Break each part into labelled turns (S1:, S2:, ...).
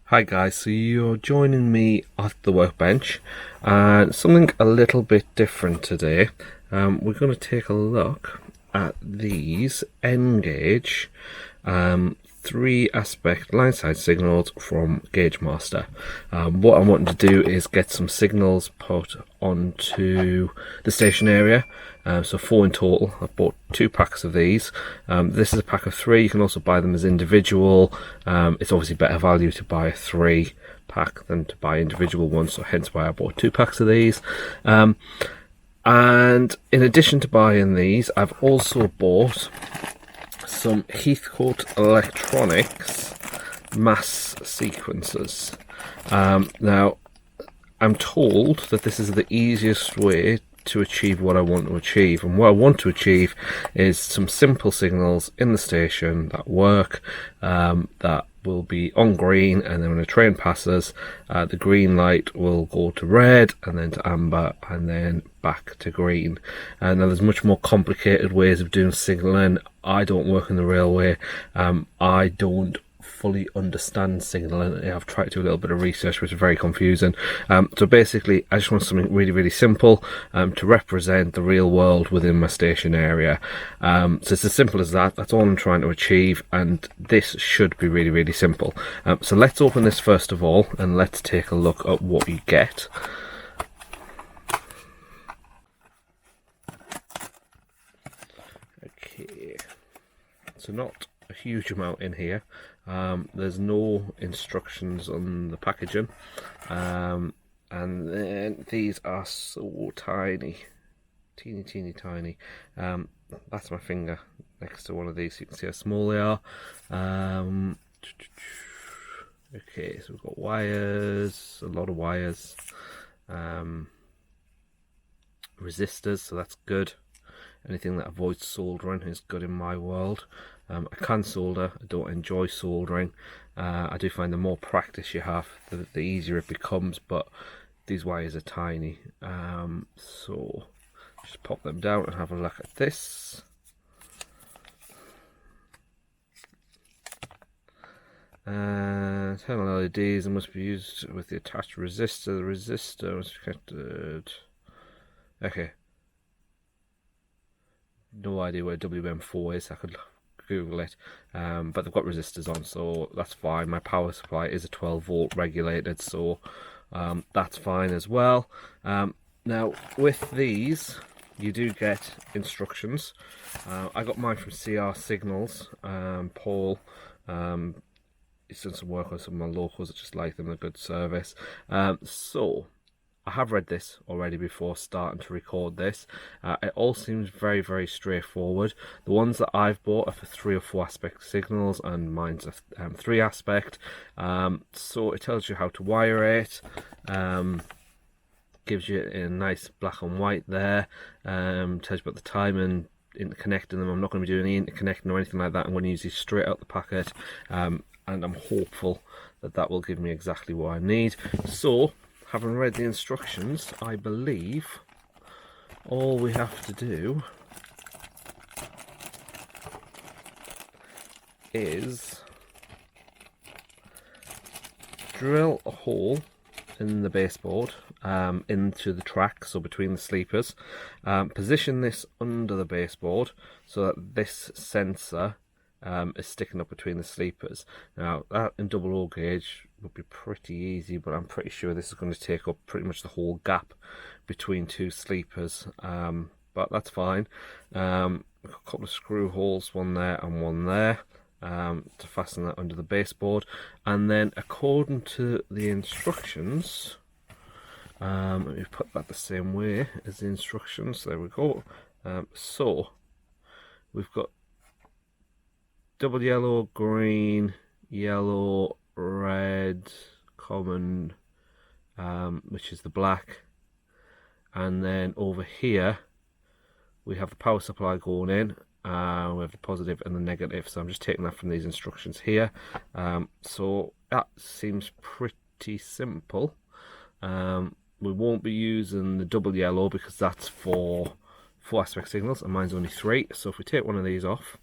S1: Hi guys, so you're joining me at the workbench and something a little bit different today. We're going to take a look at these N-gauge 3-aspect line side signals from Gauge Master. What I'm wanting to do is get some signals put onto the station area. So 4 in total. I've bought 2 packs of these. This is a pack of 3. You can also buy them as individual. It's obviously better value to buy a 3 pack than to buy individual ones, so hence why I bought 2 packs of these. And in addition to buying these, I've also bought some Heathcote Electronics mass sequencers. Now, I'm told that this is the easiest way to achieve what I want to achieve, and what I want to achieve is some simple signals in the station that work, that will be on green, and then when a train passes, the green light will go to red and then to amber and then back to green. And now there's much more complicated ways of doing signalling. I don't work in the railway. I don't fully understand signalling. I've tried to do a little bit of research, which is very confusing. So basically, I just want something really simple to represent the real world within my station area. So it's as simple as that. That's all I'm trying to achieve, and this should be really simple. So let's open this first of all, and let's take a look at what you get. Okay, so not a huge amount in here. There's no instructions on the packaging, and then these are so tiny, teeny tiny. That's my finger next to one of these, so you can see how small they are. Okay, so we've got wires, a lot of wires, resistors, so that's good. Anything that avoids soldering is good in my world. I can solder. I don't enjoy soldering. I do find the more practice you have, the easier it becomes, but these wires are tiny. So just pop them down and have a look at this. Internal LEDs must be used with the attached resistor. The resistor must be connected. Okay. No idea where WM4 is. I could Google it, but they've got resistors on, so that's fine. My power supply is a 12-volt regulated, so that's fine as well. Now with these you do get instructions. I got mine from CR Signals. Paul, he's done some work on some of my locals. I just like them, they're good service. So I have read this already before starting to record this. It all seems very straightforward. The ones that I've bought are for 3 or 4 aspect signals, and mine's a 3 aspect. So it tells you how to wire it. Gives you a nice black and white there. Tells you about the timing, interconnecting them. I'm not going to be doing any interconnecting or anything like that. I'm going to use these straight out the packet, and I'm hopeful that that will give me exactly what I need. So, having read the instructions, I believe all we have to do is drill a hole in the baseboard, into the track, so between the sleepers. Position this under the baseboard so that this sensor is sticking up between the sleepers. Now that in double O gauge would be pretty easy, but I'm pretty sure this is going to take up pretty much the whole gap between 2 sleepers, but that's fine. A couple of screw holes, one there and one there, to fasten that under the baseboard, and then according to the instructions, let me put that the same way as the instructions. There we go. So we've got double yellow, green, yellow, red, common, which is the black, and then over here we have the power supply going in. We have the positive and the negative, so I'm just taking that from these instructions here. So that seems pretty simple. We won't be using the double yellow because that's for 4 aspect signals, and mine's only 3. So if we take one of these off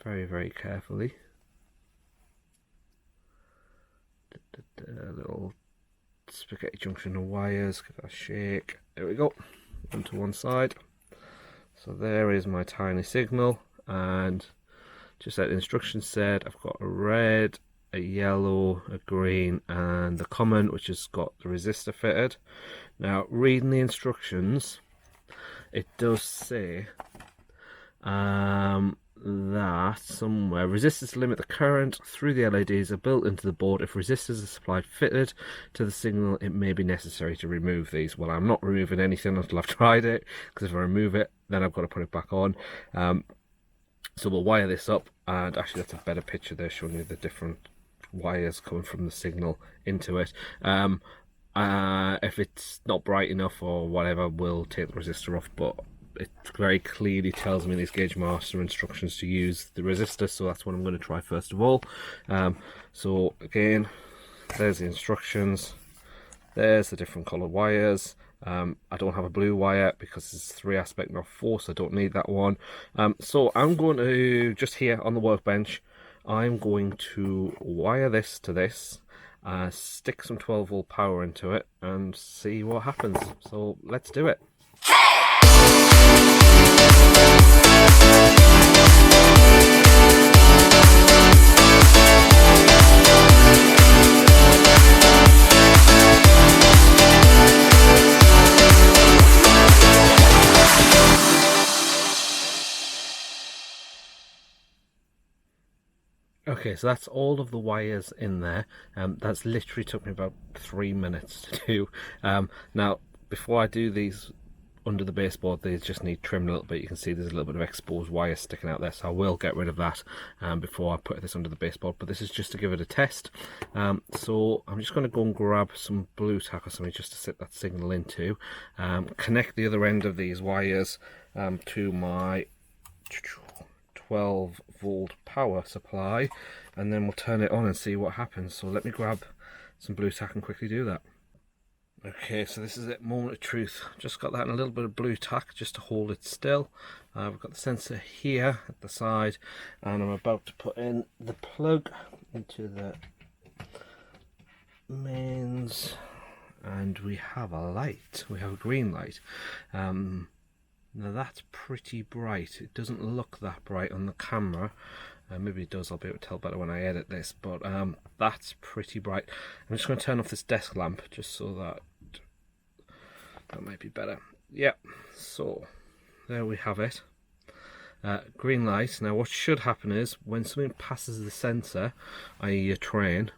S1: very carefully, The little spaghetti junction of wires, give that a shake. There we go, onto one side. So there is my tiny signal, and just like the instructions said, I've got a red, a yellow, a green, and the common, which has got the resistor fitted. Now, reading the instructions, it does say that somewhere resistors to limit the current through the LEDs are built into the board. If resistors are supplied fitted to the signal, it may be necessary to remove these. Well, I'm not removing anything until I've tried it, because if I remove it, then I've got to put it back on. So we'll wire this up, and actually that's a better picture there showing you the different wires coming from the signal into it. If it's not bright enough or whatever, we'll take the resistor off, but it very clearly tells me in these Gauge Master instructions to use the resistor, so that's what I'm going to try first of all. So again, there's the instructions, there's the different coloured wires. I don't have a blue wire because it's 3 aspect not 4, so I don't need that one. So I'm going to, just here on the workbench, I'm going to wire this to this, stick some 12 volt power into it and see what happens. So let's do it. Okay, so that's all of the wires in there. That's literally took me about 3 minutes to do. Now, before I do these under the baseboard, they just need trimmed a little bit. You can see there's a little bit of exposed wire sticking out there, so I will get rid of that before I put this under the baseboard, but this is just to give it a test. So I'm just going to go and grab some blue tack or something just to set that signal into, connect the other end of these wires to my 12 volt power supply, and then we'll turn it on and see what happens. So let me grab some blue tack and quickly do that. Okay, so this is it, moment of truth. Just got that in a little bit of blue tack just to hold it still. We've got the sensor here at the side, and I'm about to put in the plug into the mains, and we have a light. We have a green light. Now that's pretty bright. It doesn't look that bright on the camera. Maybe it does, I'll be able to tell better when I edit this, but that's pretty bright. I'm just going to turn off this desk lamp just so that might be better. Yep, so there we have it. Green light. Now what should happen is when something passes the sensor, i.e. a train,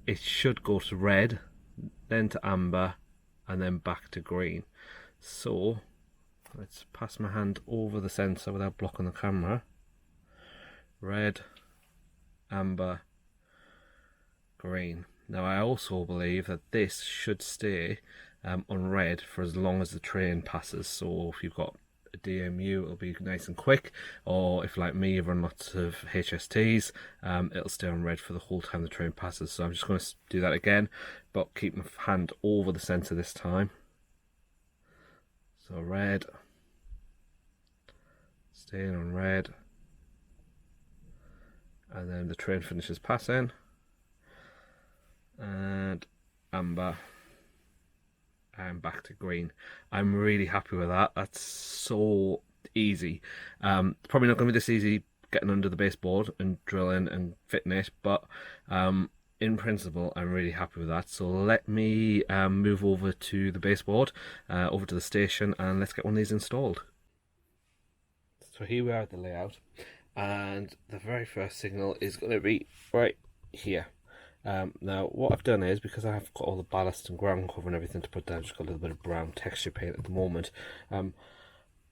S1: it should go to red, then to amber, and then back to green. So let's pass my hand over the sensor without blocking the camera. Red, amber, green. Now I also believe that this should stay on red for as long as the train passes. So if you've got a DMU, it'll be nice and quick, or if like me you've run lots of HSTs, it'll stay on red for the whole time the train passes. So I'm just going to do that again, but keep my hand over the sensor this time. So red, staying on red, and then the train finishes passing, and amber, and back to green. I'm really happy with that. That's so easy. Probably not going to be this easy getting under the baseboard and drilling and fitting it, but in principle I'm really happy with that. So let me move over to the baseboard, over to the station, and let's get one of these installed. So here we are at the layout, and the very first signal is going to be right here. Now what I've done is, because I've got all the ballast and ground cover and everything to put down, just got a little bit of brown texture paint at the moment,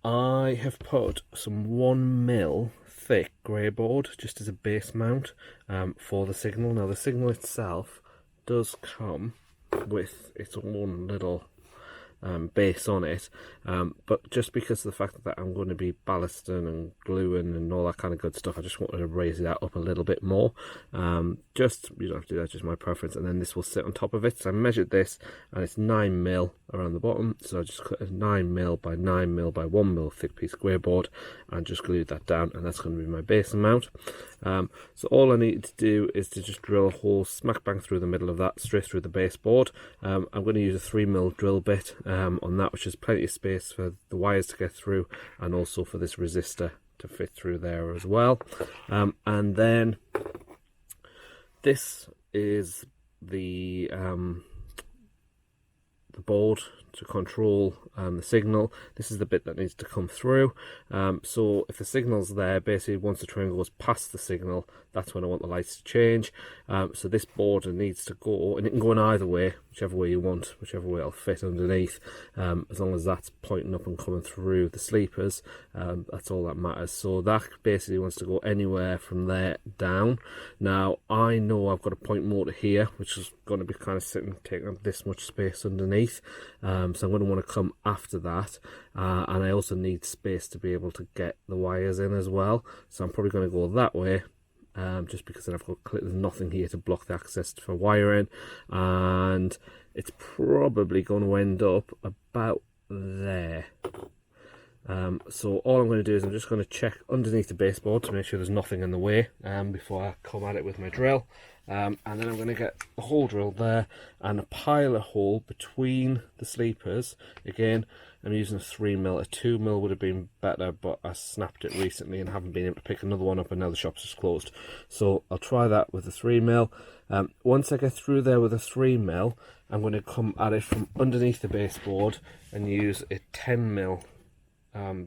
S1: I have put some 1mm thick grey board just as a base mount for the signal. Now the signal itself does come with its own little base on it, but just because of the fact that I'm going to be ballasting and gluing and all that kind of good stuff, I just wanted to raise that up a little bit more. Just, you don't have to do that, just my preference. And then this will sit on top of it. So I measured this, and it's 9mm around the bottom, so I just cut a 9mm by 9mm by 1mm thick piece of square board and just glued that down, and that's going to be my base amount. So all I need to do is to just drill a hole smack bang through the middle of that, straight through the baseboard. I'm going to use a 3mm drill bit on that, which is plenty of space for the wires to get through, and also for this resistor to fit through there as well. And then this is the board to control the signal. This is the bit that needs to come through. So if the signal's there, basically once the train goes past the signal, that's when I want the lights to change. So this board needs to go, and it can go in either way, whichever way you want, whichever way it'll fit underneath, as long as that's pointing up and coming through the sleepers. That's all that matters. So that basically wants to go anywhere from there down. Now I know I've got a point motor here, which is going to be kind of sitting, taking up this much space underneath. So I'm going to want to come after that, and I also need space to be able to get the wires in as well. So I'm probably going to go that way, just because then I've got there's nothing here to block the access for wiring, and it's probably going to end up about there. So all I'm going to do is I'm just going to check underneath the baseboard to make sure there's nothing in the way before I come at it with my drill. And then I'm going to get the hole drilled there and a pilot hole between the sleepers. Again, I'm using a 3mm. A 2mm would have been better, but I snapped it recently and haven't been able to pick another one up, and now the shop's just closed. So I'll try that with a 3mm. Once I get through there with a 3mm, I'm going to come at it from underneath the baseboard and use a 10mm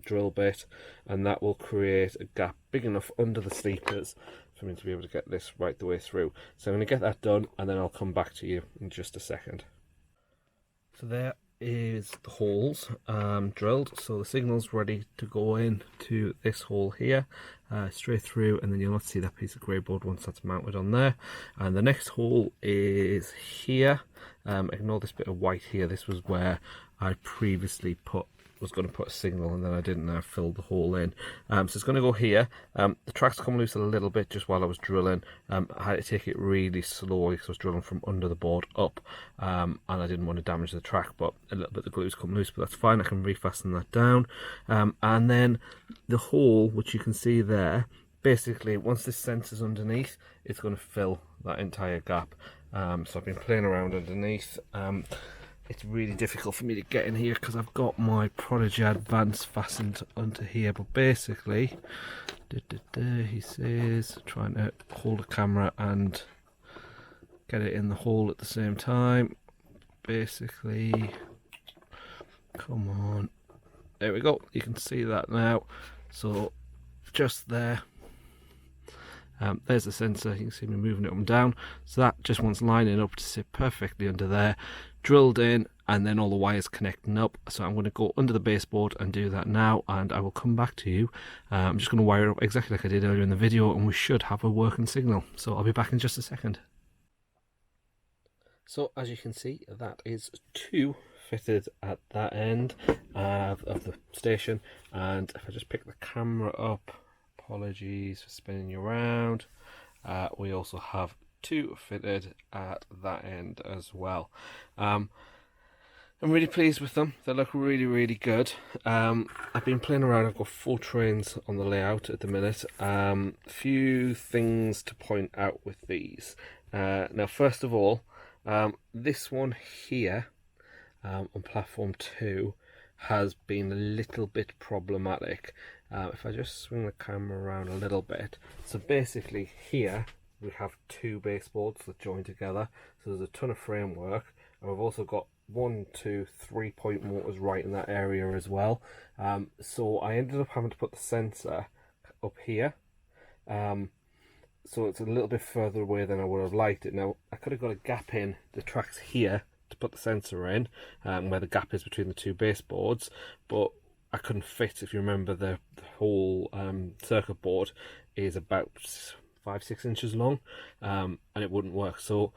S1: drill bit, and that will create a gap big enough under the sleepers for me to be able to get this right the way through. So I'm going to get that done, and then I'll come back to you in just a second. So there is the holes drilled, so the signal's ready to go in to this hole here, straight through, and then you'll not see that piece of grey board once that's mounted on there. And the next hole is here. Ignore this bit of white here. This was where I previously was going to put a signal, and then I didn't. I filled the hole in. So it's going to go here. The track's come loose a little bit just while I was drilling. I had to take it really slowly because I was drilling from under the board up, and I didn't want to damage the track, but a little bit of the glue's come loose, but that's fine. I can refasten that down. And then the hole, which you can see there, basically once this sensor's underneath, it's going to fill that entire gap. So I've been playing around underneath. It's really difficult for me to get in here because I've got my Prodigy Advance fastened onto here, but basically, he says, trying to hold the camera and get it in the hole at the same time. Basically, come on, there we go, you can see that now. So just there, there's the sensor, you can see me moving it up and down, so that just wants lining up to sit perfectly under there, drilled in, and then all the wires connecting up. So I'm going to go under the baseboard and do that now, and I will come back to you. I'm just going to wire it up exactly like I did earlier in the video, and we should have a working signal. So I'll be back in just a second. So as you can see, that is 2 fitted at that end of the station, and if I just pick the camera up, apologies for spinning you around, we also have 2 fitted at that end as well. I'm really pleased with them. They look really good. I've been playing around. I've got 4 trains on the layout at the minute. Few things to point out with these. Now first of all, this one here on platform 2 has been a little bit problematic. If I just swing the camera around a little bit, so basically here we have 2 baseboards that join together, so there's a ton of framework, and we've also got 1, 2, 3 point motors right in that area as well. So I ended up having to put the sensor up here, so it's a little bit further away than I would have liked it. Now I could have got a gap in the tracks here to put the sensor in, where the gap is between the 2 baseboards, but I couldn't fit. If you remember, the whole circuit board is about 5-6 inches long, and it wouldn't work. So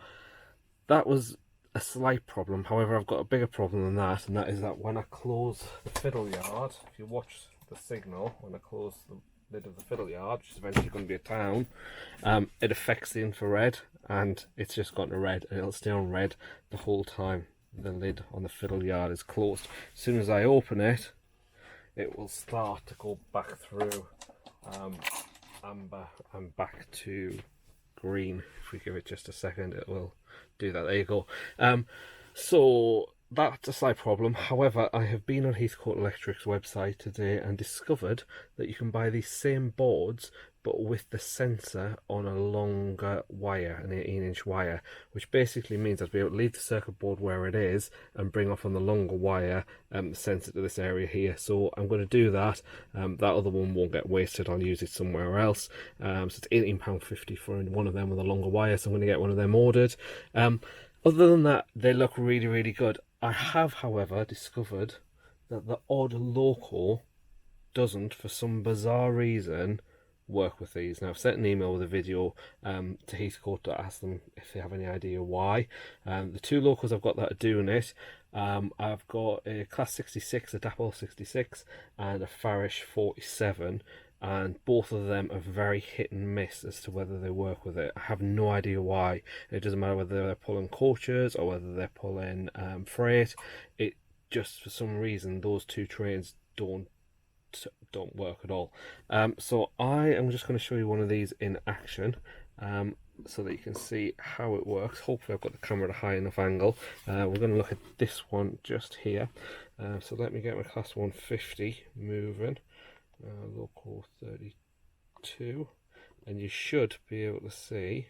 S1: that was a slight problem. However, I've got a bigger problem than that, and that is that when I close the fiddle yard, if you watch the signal, when I close the lid of the fiddle yard, which is eventually going to be a town, it affects the infrared, and it's just gone to red, and it'll stay on red the whole time the lid on the fiddle yard is closed. As soon as I open it, it will start to go back through amber and back to green. If we give it just a second, it will do that. There you go. So that's a slight problem. However, I have been on Heathcote Electric's website today and discovered that you can buy these same boards but with the sensor on a longer wire, an 18-inch wire, which basically means I'll be able to leave the circuit board where it is and bring off on the longer wire the sensor to this area here. So I'm going to do that. That other one won't get wasted. I'll use it somewhere else. So it's £18.50 for one of them with a longer wire, so I'm going to get one of them ordered. Other than that, they look really, really good. I have, however, discovered that the odd local doesn't, for some bizarre reason, work with these. Now, I've sent an email with a video to Heathcote to ask them if they have any idea why. The two locals I've got that are doing it, I've got a Class 66, a Dapple 66, and a Farish 47, and both of them are very hit and miss as to whether they work with it. I have no idea why. It doesn't matter whether they're pulling coaches or whether they're pulling freight. It just, for some reason, those two trains don't work at all. So I am just going to show you one of these in action, so that you can see how it works. Hopefully I've got the camera at a high enough angle. We're going to look at this one just here. So let me get my Class 150 moving. Local 32, and you should be able to see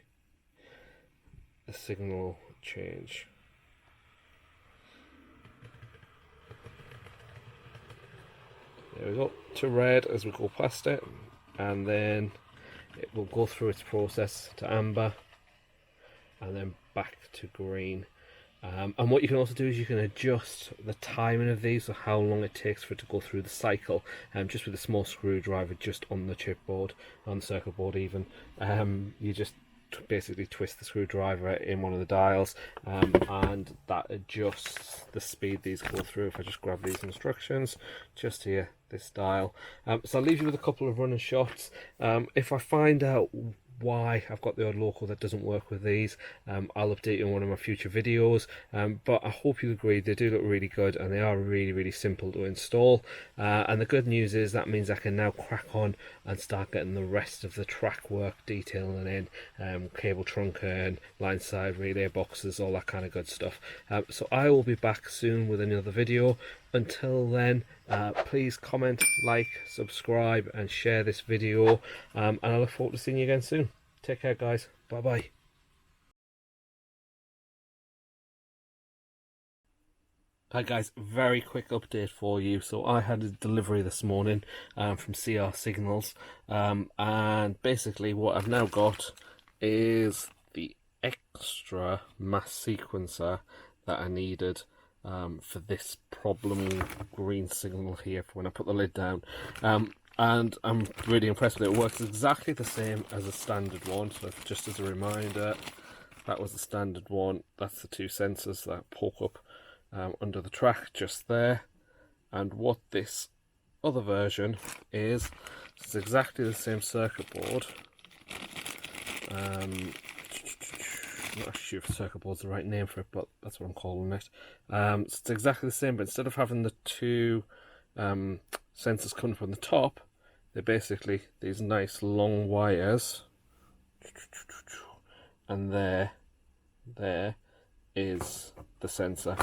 S1: the signal change. There we go, to red as we go past it, and then it will go through its process to amber and then back to green. And what you can also do is you can adjust the timing of these, so how long it takes for it to go through the cycle, just with a small screwdriver just on the chipboard, on the circuit board even. You just basically twist the screwdriver in one of the dials, and that adjusts the speed these go through. If I just grab these instructions just here, this dial. So I'll leave you with a couple of running shots. If I find out why I've got the odd local that doesn't work with these, I'll update you in one of my future videos, but I hope you agree they do look really good, and they are really, really simple to install. And the good news is that means I can now crack on and start getting the rest of the track work detailing in, cable trunking, line side relay boxes, all that kind of good stuff. So I will be back soon with another video. Until then, please comment, like, subscribe and share this video, and I look forward to seeing you again soon. Take care, guys. Bye bye. Hi guys, very quick update for you. So I had a delivery this morning from CR Signals, and basically what I've now got is the extra mass sequencer that I needed for this problem green signal here for when I put the lid down, and I'm really impressed with it. It works exactly the same as a standard one. So just as a reminder, that was the standard one. That's the two sensors that poke up under the track just there. And what this other version is, it's exactly the same circuit board. I'm not sure if circuit board's the right name for it, but that's what I'm calling it. So it's exactly the same, but instead of having the two sensors coming from the top, they're basically these nice long wires, and there is the sensor.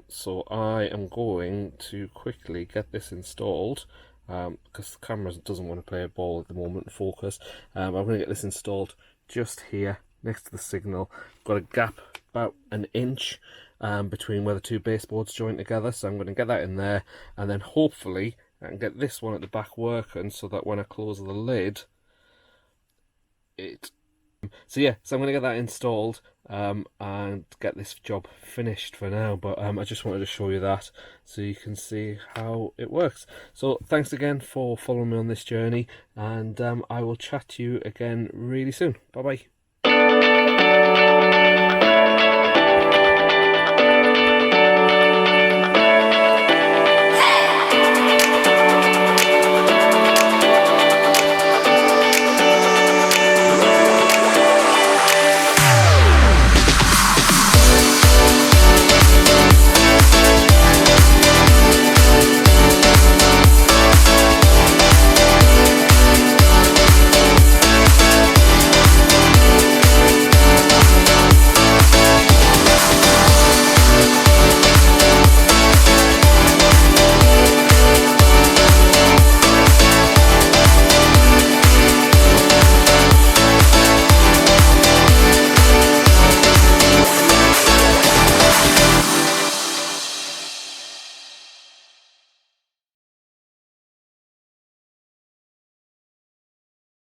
S1: So I am going to quickly get this installed, because the camera doesn't want to play a ball at the moment and focus. I'm going to get this installed just here next to the signal. Got a gap about an inch between where the two baseboards join together, so I'm going to get that in there, and then hopefully I can get this one at the back working, so that when I close the lid, so yeah, so I'm going to get that installed and get this job finished for now. But I just wanted to show you that so you can see how it works. So thanks again for following me on this journey, and I will chat to you again really soon. Bye bye.